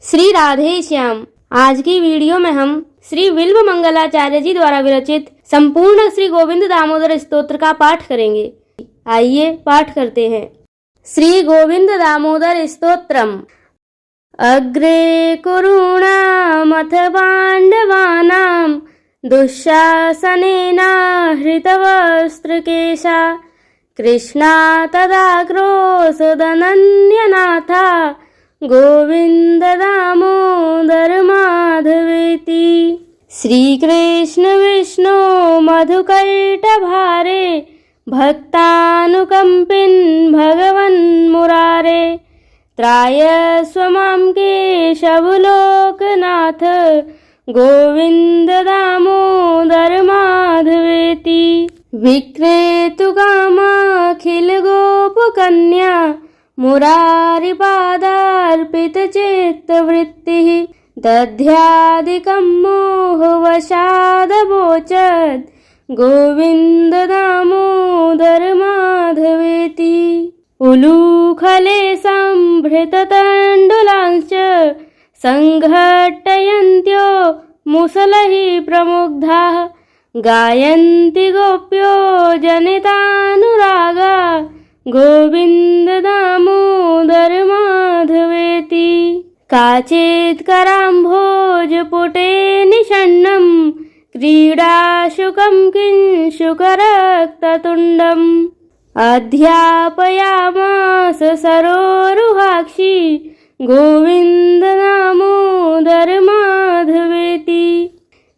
श्री राधे श्याम। आज की वीडियो में हम श्री बिल्व मंगलाचार्य जी द्वारा विरचित संपूर्ण श्री गोविंद दामोदर स्तोत्र का पाठ करेंगे। आइए पाठ करते हैं। श्री गोविंद दामोदर स्तोत्रम। अग्रे कुरूणामथ पाण्डवानां दुःशासनेन हृतवस्त्रकेशा कृष्णा तदा क्रोशदनन्यनाथा गोविंद दामोदर माधवेति। श्रीकृष्ण विष्णु मधुकैटभारे भक्तानुकंपिन् भगवन् मुरारे त्रायस्व मां केशवलोकनाथ गोविंद दामोदर माधवेति। विक्रेतु कामाखिल गोपकन्या मुरारिपादार्पितचित्तवृत्तिः दध्यादिकं मोहवशादवोचत् गोविंद दामोदर माधवेति। उलूखले संभृततण्डुलांश्च संघट्टयन्त्यो मुसलैः प्रमुग्धाः गायन्ति गोप्यो जनितानुरागा गोविंद दामोदर माधवेति। काचित् कराम्भोजपुटे निषण्णं क्रीडाशुकं किंशुकरक्ततुण्डम् अध्यापयामास सरोरुहाक्षी गोविंद दामोदर माधवेति।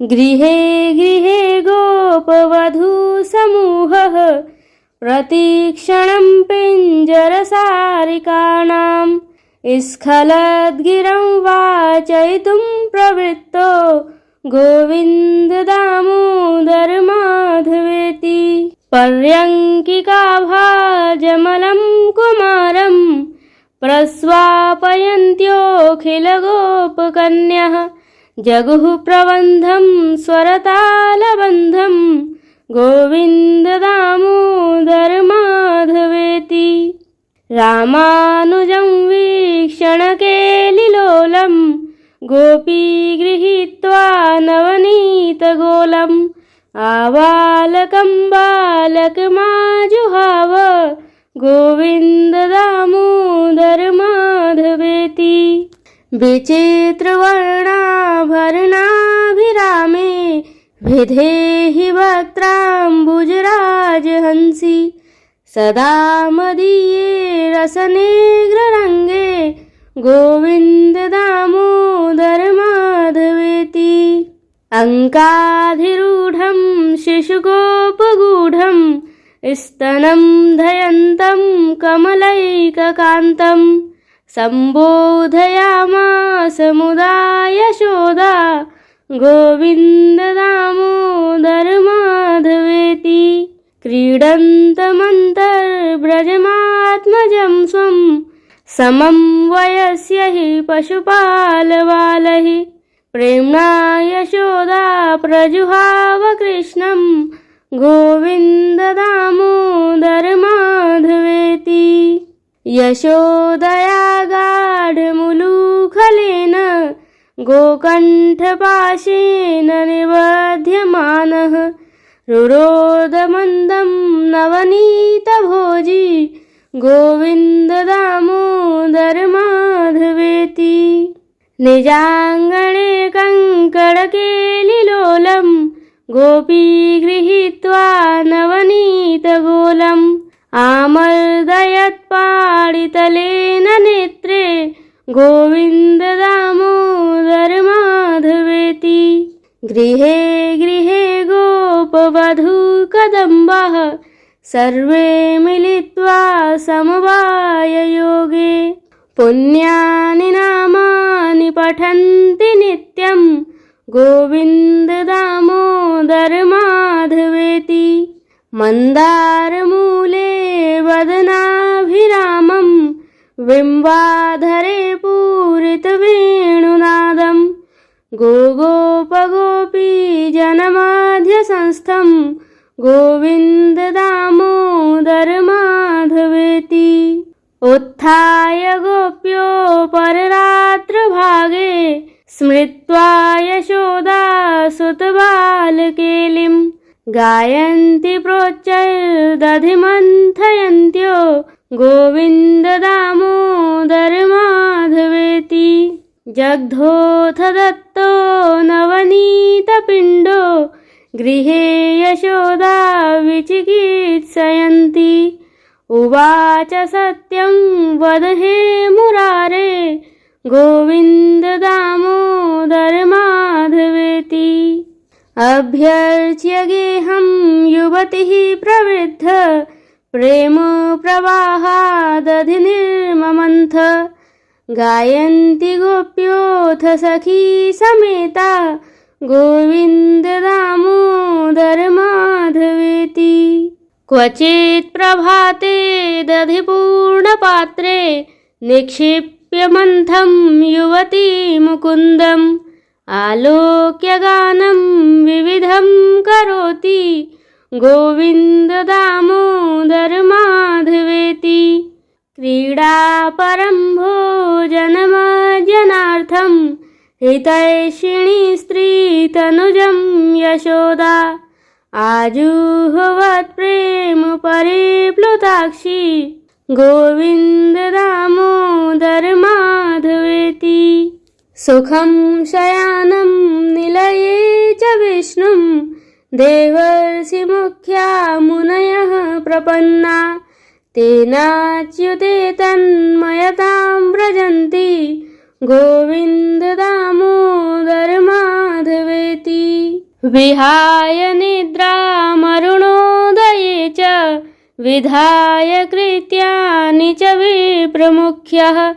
गृहे गृहे गोपवधू समूहः प्रतीक्षणं पिञ्जरसारिकाणां स्खलद्गिरं वाचयितुं प्रवृत्तो गोविंद दामोदर माधवेति। पर्यङ्किकाभाजमलं कुमारं प्रस्वापयन्त्योऽखिलगोपकन्यः जगुः प्रबन्धं स्वरतालबन्धं गोविंद दामोदर माधवेति। रामानुजं वीक्षणकेलिलोलं गोपी गृहीत्वा नवनीतगोलम् आबालकं बालकमाजुहाव गोविंद दामोदर माधवेति। विचित्रवर्णाभरणाभिरामे विधेहि वक्त्राम्बुजराजहंसि सदा मदीये रसनेग्ररङ्गे गोविंद दामोदर माधवेति। अंकाधिरूढं शिशुगोपगूढं स्तनं धयन्तं कमलैककान्तं सम्बोधयामास मुदा यशोदा गोविंद दामोदर माधवेति। क्रीडन्तमन्तर्ब्रजमात्मजं स्वं समं वयस्य हि पशुपालबालः प्रेम्णा यशोदा प्रजुहाव कृष्णं गोविंद दामोदर माधवेति। यशोदया गाढमुलूखलेन गोकण्ठपाशेन निबध्यमानः रुरोदमन्दं नवनीतभोजी गोविंद दामोदर माधवेति। निजाङ्गणे कङ्कणकेलिलोलं गोपी गृहीत्वा नवनीतगोलम् आमर्दयत्पाणितलेन नेत्रे गोविंद दामोदर माधवेति। गृहे गृहे गोपवधू कदम्बाः सर्वे मिलित्वा समवाययोगे पुण्यानि नामानि पठन्ति नित्यं गोविंद दामोदर माधवेति। मन्दारमूले वदनाभिरामं बिम्बाधरे पूरितवेणुनादं गोगोपगोपी जनमाध्यसंस्थं गोविंद दामोदर माधवेति। उत्थाय गोप्यो पररात्र भागे स्मृत्वा यशोदा सुतबालकेलिं गायन्ति प्रोच्चैर्दधिमन्थयन्त्यो गोविन्द दामोदर माधवेति। जग्धोऽथ दत्तो नवनीतपिण्डो गृहे यशोदा विचिकित्सयन्ती। उवाच सत्यं वद हे मुरारे गोविन्द दामोदर माधवेति। अभ्यर्च्य गेहं युवतिः प्रवृद्ध प्रेम प्रवाहादधिनिर्ममन्थ। गायन्ति गोप्योऽथ सखी समेता गोविन्द दामोदर माधवेति। क्वचित् प्रभाते दधिपूर्णपात्रे निक्षिप्य मन्थं युवती मुकुन्दम्। आलोक्य गानं विविधं करोति गोविन्द दामोदर माधवेति। क्रीडापरं भोजनमार्जनार्थं हितैषिणी स्त्रीतनुजं यशोदा। आजुह्वत् प्रेम परिप्लुताक्षी गोविन्द दामोदर माधवेति। सुखं शयानं निलये च विष्णुं देवर्षि मुख्या मुनयः प्रपन्ना। तेनाच्युते तन्मयतां व्रजन्ति गोविन्द दामोदर माधवेति। विहाय निद्रामरुणोदये च विधाय कृत्यानि च विप्रमुख्यः।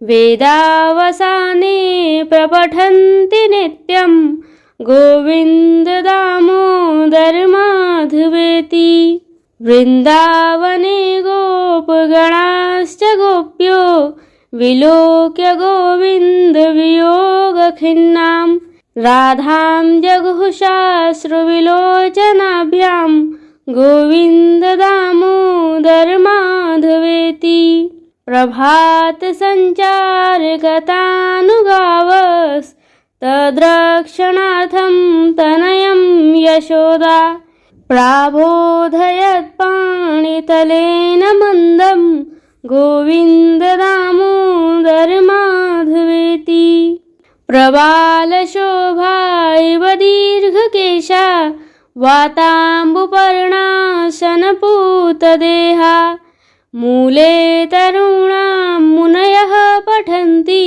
वेदावसाने प्रपठन्ति नित्यं गोविन्द दामोदर माधवेति। वृन्दावने गोपगणाश्च गोप्यो विलोक्य गोविन्द वियोगखिन्नां। राधां जगुःशाश्रुविलोचनाभ्यां गोविन्द दामोदर माधवेति। प्रभात संचार गतानुगावस्तद्रक्षणार्थं तनयं यशोदा। प्राबोधयत् पाणितलेन मन्दं गोविन्द दामोदर माधवेति। प्रबालशोभा इव दीर्घकेशा वाताम्बुपर्णाशनपूतदेहा। मूले तरुणां मुनयः पठन्ति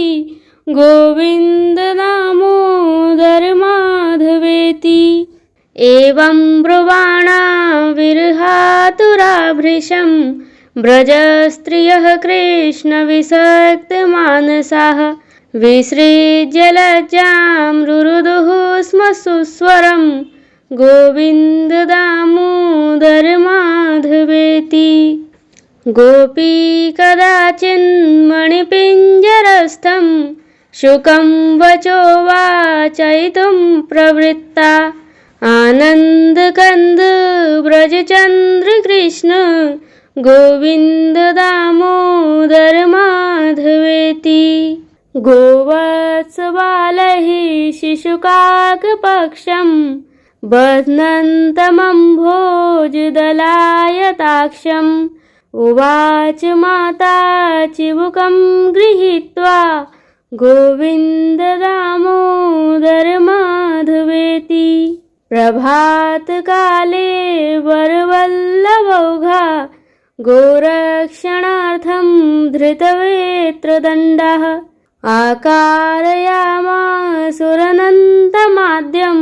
गोविन्द दामोदर माधवेति। एवं ब्रुवाणा विरहातुराभृशं ब्रजस्त्रियः कृष्णविसक्तमानसाः। विसृज्य लज्जां रुरुदुः स्म सुस्वरं गोविन्द दामोदर माधवेति। गोपी कदाचिन्मणिपिञ्जरस्थं शुकं वचो वाचयितुं प्रवृत्ता। आनन्दकन्द ब्रजचन्द्र कृष्ण गोविन्द दामोदर माधवेति। गोवत्सबालैः शिशुकाकपक्षं बध्नन्तमम्भोजदलायताक्षम्। उवाच माता चिबुकं गृहीत्वा गोविन्द दामोदर माधवेति। प्रभातकाले वरवल्लभौघा गोरक्षणार्थं धृतवेत्रदण्डः। आकारयामासुरनन्तमाद्यं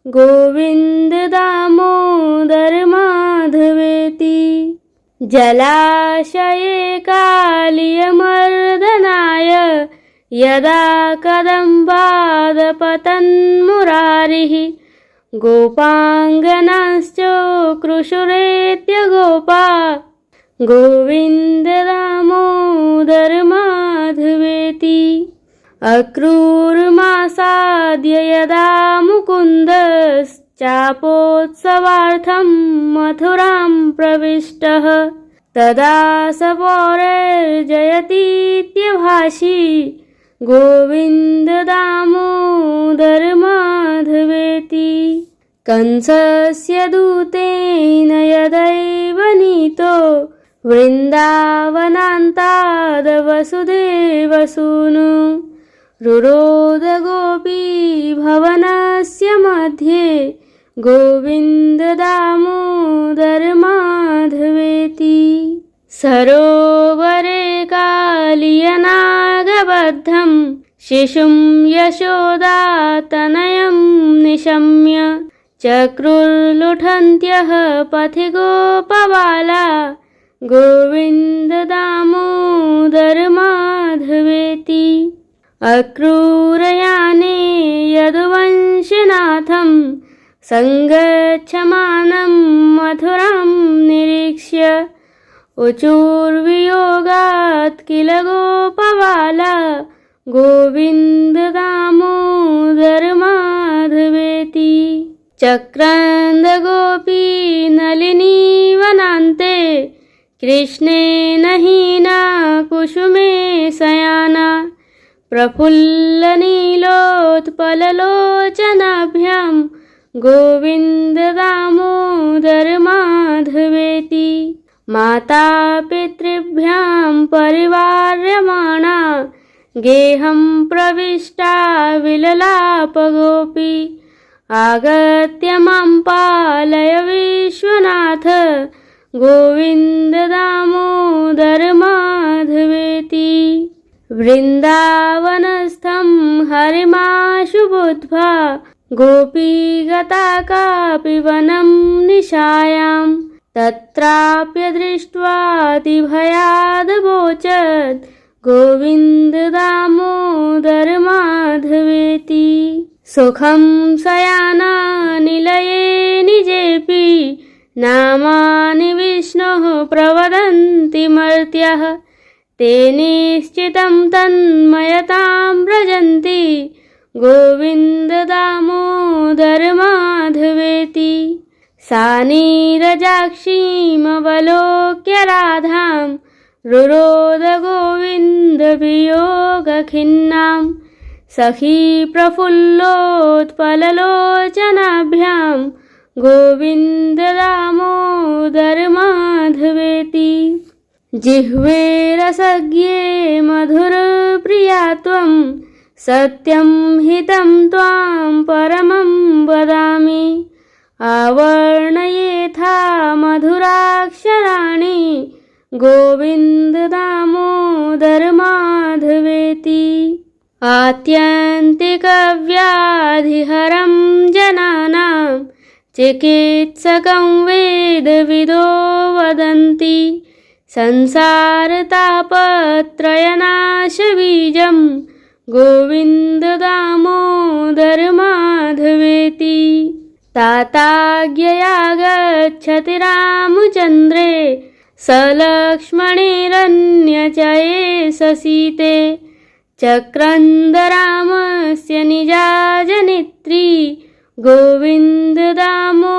गोविन्द दामोदर माधवेति। जलाशये कालियमर्दनाय यदा कदम्बादपतन्मुरारिः। गोपाङ्गनाश्चोक्रुशुरेत्य गोपा गोविन्द दामोदर माधवेति। अक्रूरमासाद्य यदा मुकुन्दश्चापोत्सवार्थं मथुरां प्रविष्टः। तदा स पौरैर्जयतीत्यभाषी गोविन्द दामोदर दामोदरमाधवेति। कंसस्य दूतेन यदैव नीतो वृन्दावनान्ताद् वसुदेवसूनु रुरोध गोपी भवनस्य मध्ये गोविन्द दामोदरमाधवेति। सरोवरे कालियनागबद्धं शिशुं यशोदातनयं निशम्य चक्रुर्लुठन्त्यः पथि गोपबाला गोविन्द दामोदरमाधवेति। अक्रूरयाने यदुवंशनाथं सङ्गच्छमानं मथुरां निरीक्ष्य उचूर्वियोगात् किल गोपबाला गोविन्द दामोदरमाधवेति। चक्रान्ध गोपी नलिनी वनान्ते कृष्णेन हीना कुसुमे शयाना प्रफुल्लनीलोत्पललोचनाभ्यां गोविन्द दामोदरमाधवेति। माता पितृभ्यां परिवार्यमाणा गेहं प्रविष्टा विललापगोपी आगत्य मां पालय विश्वनाथ गोविन्द दामोदरमाधवेति। वृन्दावनस्थं हरिमाशु बुद्ध्वा गोपी गता कापि वनं निशायां तत्राप्य दृष्ट्वातिभयादवोचत् गोविन्द दामोदरमाधवेति। सुखं शयाना निलये निजेऽपि नामानि विष्णोः प्रवदन्ति मर्त्याः ते निश्चितं तन्मयतां व्रजन्ति गोविन्द दामोदरमाधवेति। सा नीरजाक्षीमवलोक्य राधां रुरोध गोविन्द वियोगखिन्नां सखी प्रफुल्लोत्पललोचनाभ्यां गोविन्द दामोदरमाधवेति। जिह्वे रसज्ञे मधुरप्रिया त्वं सत्यं हितं त्वां परमं वदामि आवर्णयेथा मधुराक्षराणि गोविन्द दामोदरमाधवेति। आत्यन्तिकव्याधिहरं जनानां चिकित्सकं वेदविदो वदन्ति संसारतापत्रयनाशबीजं गोविन्द दामोदरमाधवेति। ताताज्ञया गच्छति रामचन्द्रे सलक्ष्मणेरन्यचये ससीते चक्रन्द रामस्य निजाजनित्री गोविन्द दामोदरमाधवेति।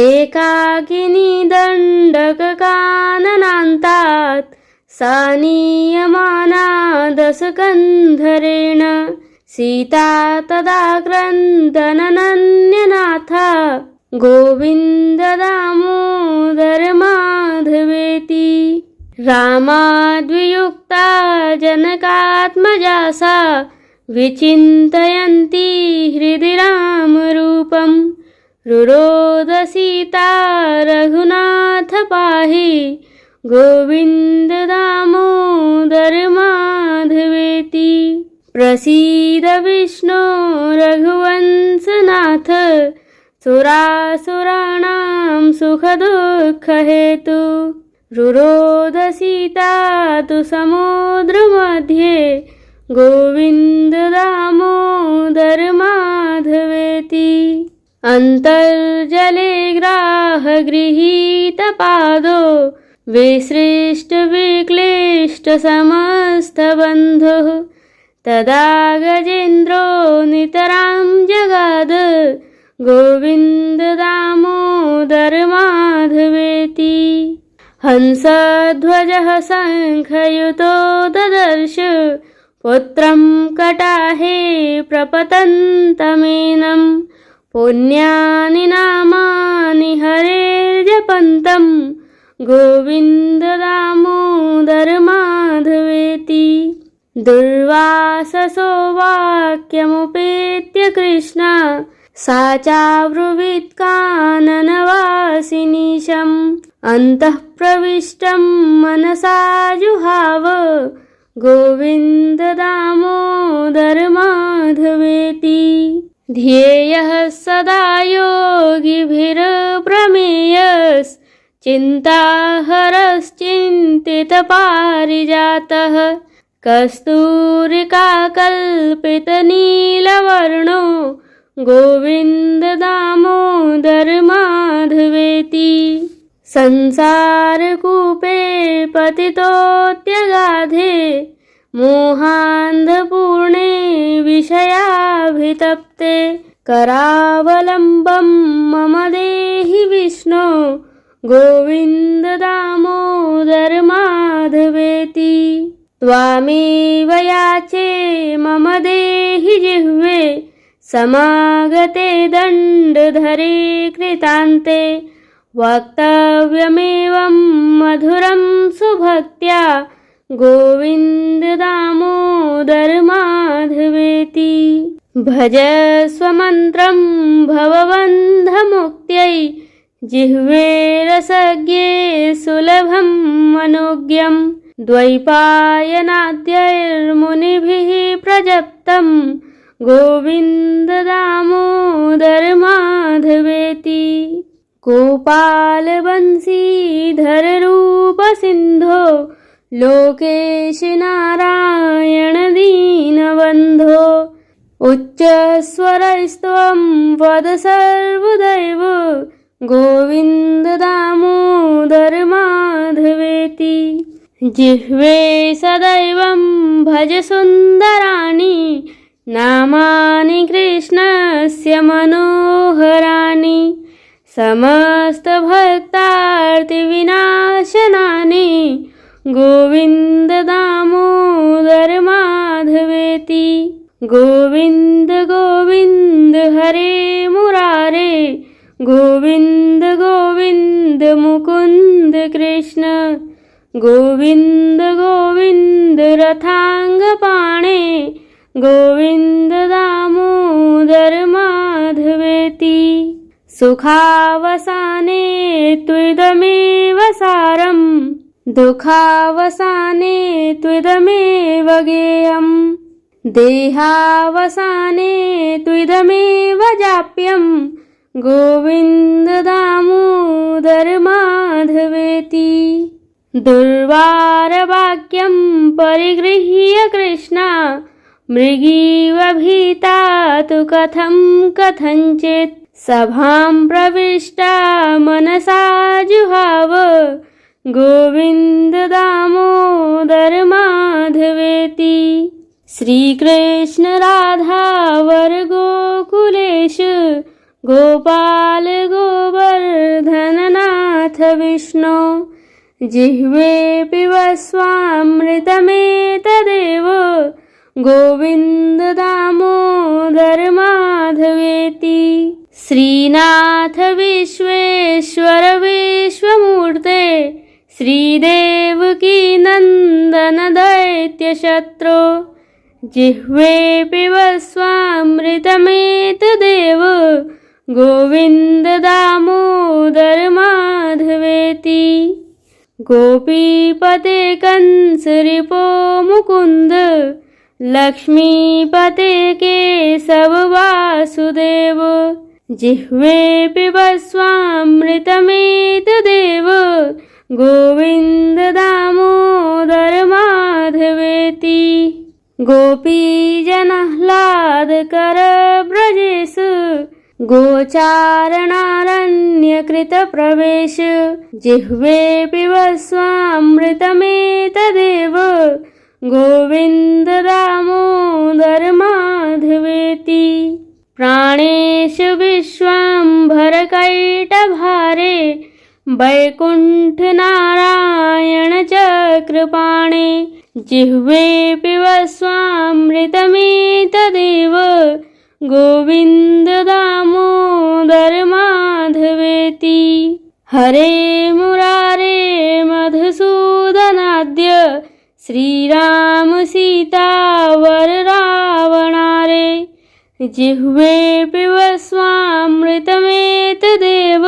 एकाकिनी दण्डककाननान्तात् सा नीयमाना दशकन्धरेण सीता तदा क्रन्दननन्यनाथा गोविन्द दामोदरमाधवेति। रामाद्वियुक्ता जनकात्मजा सा विचिन्तयन्ती हृदि रामरूपं रुरोध सीता रघुनाथ पाहि गोविन्द दामोदरमाधवेति। प्रसीद विष्णो रघुवंशनाथ सुरासुराणां सुखदुःखहेतु रुरोध सीता तु समुद्रमध्ये गोविन्द दामोदरमाधवेति। अन्तर्जले ग्राहगृहीतपादो विसृष्टविक्लिष्टसमस्तबन्धुः तदा गजेन्द्रो नितरां जगाद गोविन्द दामोदरमाधवेति। हंसध्वजः शङ्खयुतो ददर्श पुत्रं कटाहे प्रपतन्तमेनं पुण्यानि नामानि हरेर्जपन्तं गोविन्द दामोदर माधवेति। दुर्वाससो वाक्यमुपेत्य कृष्ण सा चाब्रुवीत् काननवासिनीशम् अन्तः प्रविष्टं मनसा जुहाव गोविन्द दामोदर माधवेति। ध्येयः सदा योगिभिर्प्रमेयश्चिन्ताहरश्चिन्तितपारिजातः कस्तूरिकाकल्पितनीलवर्णो गोविन्द दामोदर माधवेति। संसारकूपे पतितोऽत्यगाधे मोहान्धपूर्णे विषयाभितप्ते करावलम्बं मम देहि विष्णो गोविन्द दामोदर माधवेति। त्वामेव याचे मम देहि जिह्वे समागते दण्डधरे कृतान्ते वक्तव्यमेवं मधुरं सुभक्त्या गोविन्द दामोदर माधवेति। भजस्व मन्त्रं भवबन्धमुक्त्यै जिह्वे रसज्ञे सुलभं मनोज्ञं द्वैपायनाद्यैर्मुनिभिः प्रजप्तं गोविन्द दामोदर माधवेति। गोपालवंशीधर रूप सिन्धो लोकेश नारायण दीनबन्धो उच्चस्वरस्त्वं वद सर्वदैव गोविन्द दामोदर माधवेति। जिह्वे सदैवं भज सुन्दराणि नामानि कृष्णस्य मनोहराणि समस्तभक्तार्तिविनाशनानि गोविन्द दामोदर माधवेति। गोविन्द गोविन्द हरे मुरारे गोविन्द गोविन्द मुकुन्द कृष्ण गोविन्द गोविन्द रथाङ्गपाणे गोविन्द दामोदर माधवेति। सुखावसाने त्विदमेव सारम् दुःखावसाने त्विदमेव गेयम् देहावसाने त्विदमेव जाप्यम् गोविन्द दामोदर माधवेति। दुर्वारवाक्यं परिगृह्य कृष्णा मृगीव भीता तु कथं कथञ्चित् सभां प्रविष्टा मनसा जुहाव गोविन्द दामोदर माधवेति। श्रीकृष्ण राधा वर गोकुलेश गोपाल गोवर्धननाथ विष्णु जिह्वे पिबस्वामृतमेतदेव गोविन्द दामोदर माधवेति। श्रीनाथ विश्वेश्वर विश्वमूर्ते श्रीदेवकी नन्दन दैत्यशत्रो जिह्वे पिबस्वामृतमेतदेव गोविन्द दामोदर माधवेति। गोपीपते कंसरिपो मुकुन्द लक्ष्मीपते केशव वासुदेव जिह्वे पिबस्वामृतमेतदेव गोविन्द दामोदर माधवेति। गोपीजनाह्लादकर ब्रजेश गोचारणारण्यकृत प्रवेश जिह्वे पिबस्वामृतमेतदेव गोविन्द दामोदर माधवेति। प्राणेश विश्वाम्भर कैटभारे वैकुण्ठ नारायण चक्रपाणे जिह्वे पिबस्वामृतमेतदेव गोविन्द दामोदर माधवेति। हरे मुरारे मधुसूदनाद्य श्रीराम सीतावर रावणारे। जिह्वे पिबस्वामृतमेतदेव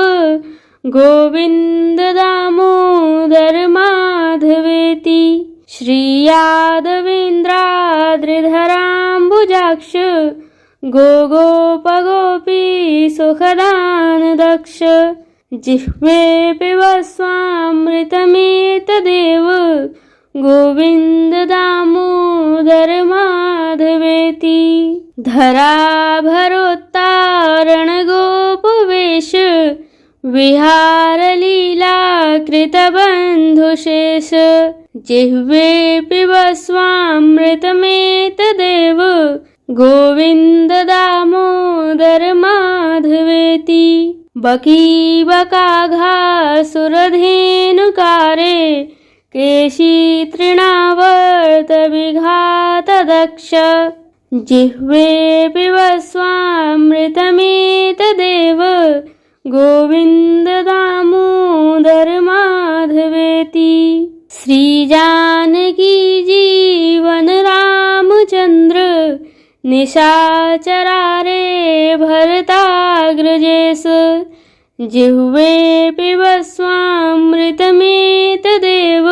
गोविन्द दामोदर माधवेति। श्रीयादवेन्द्राद्रिधराम्बुजाक्ष गोगोपगोपी सुखदानदक्ष। जिह्वे पिबस्वामृतमेतदेव गोविन्द दामोदर माधवेति। धराभरोत्तारण गोपवेश विहारलीला कृतबन्धुशेष। जिह्वे पिबस्वामृतमेतदेव गोविन्द दामोदर माधवेति। बकीबकाघासुरधेनुकारे केशी तृणावर्त विघातदक्ष। जिह्वे पिबस्वामृतमेतदेव गोविन्द दामोदर माधवेति। श्रीजानकी जीवन रामचन्द्र निशाचरारे भरताग्रजेश। जिह्वे पिबस्वामृतमेतदेव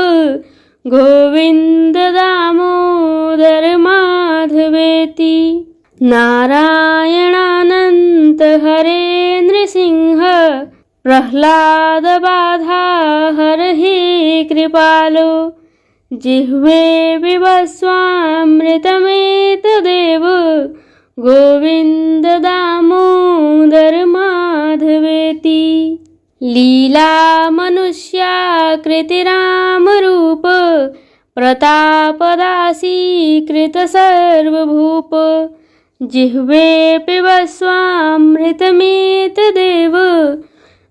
गोविन्द दामोदर माधवेति। नारायणानन्त हरे नृसिंह प्रह्लाद बाधा हर हे कृपालो। जिह्वे पिबस्वामृतमेतदेव गोविन्द दामोदर माधवेति। लीला मनुष्याकृतिरामरूप प्रतापदासीकृत सर्वभूप। जिह्वे पिबस्वामृतमेतदेव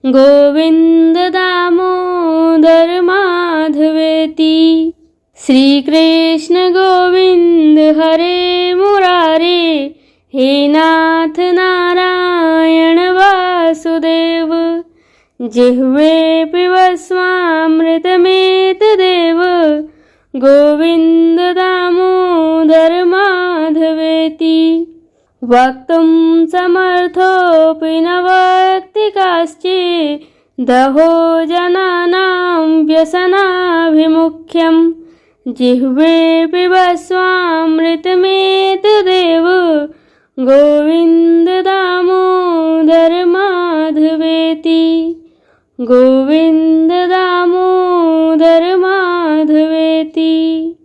गोविन्द दामोदर माधवेति। श्रीकृष्ण गोविन्द हरे मुरारे हे नाथ नारायण वासुदेव। जिह्वे पिबस्वामृतमेतदेव गोविन्द दामोदर माधवेति। वक्तुं समर्थोऽपि न वक्ति काश्चिदहो जनानां व्यसनाभिमुख्यम्। जिह्वे पिबस्वामृतमेतदेव गोविन्द दामोदर माधवेति। गोविन्द दामोदर माधवेति।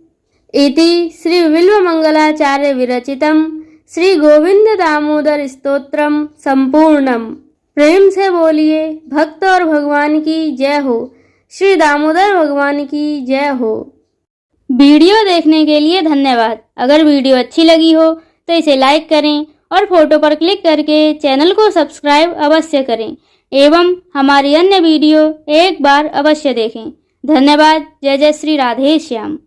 इति श्री विल्वमंगलाचार्य विरचितं श्री गोविंद दामोदर स्तोत्रम संपूर्णम। प्रेम से बोलिए भक्त और भगवान की जय हो। श्री दामोदर भगवान की जय हो। वीडियो देखने के लिए धन्यवाद। अगर वीडियो अच्छी लगी हो तो इसे लाइक करें और फोटो पर क्लिक करके चैनल को सब्सक्राइब अवश्य करें एवं हमारी अन्य वीडियो एक बार अवश्य देखें। धन्यवाद। जय जय श्री राधे श्याम।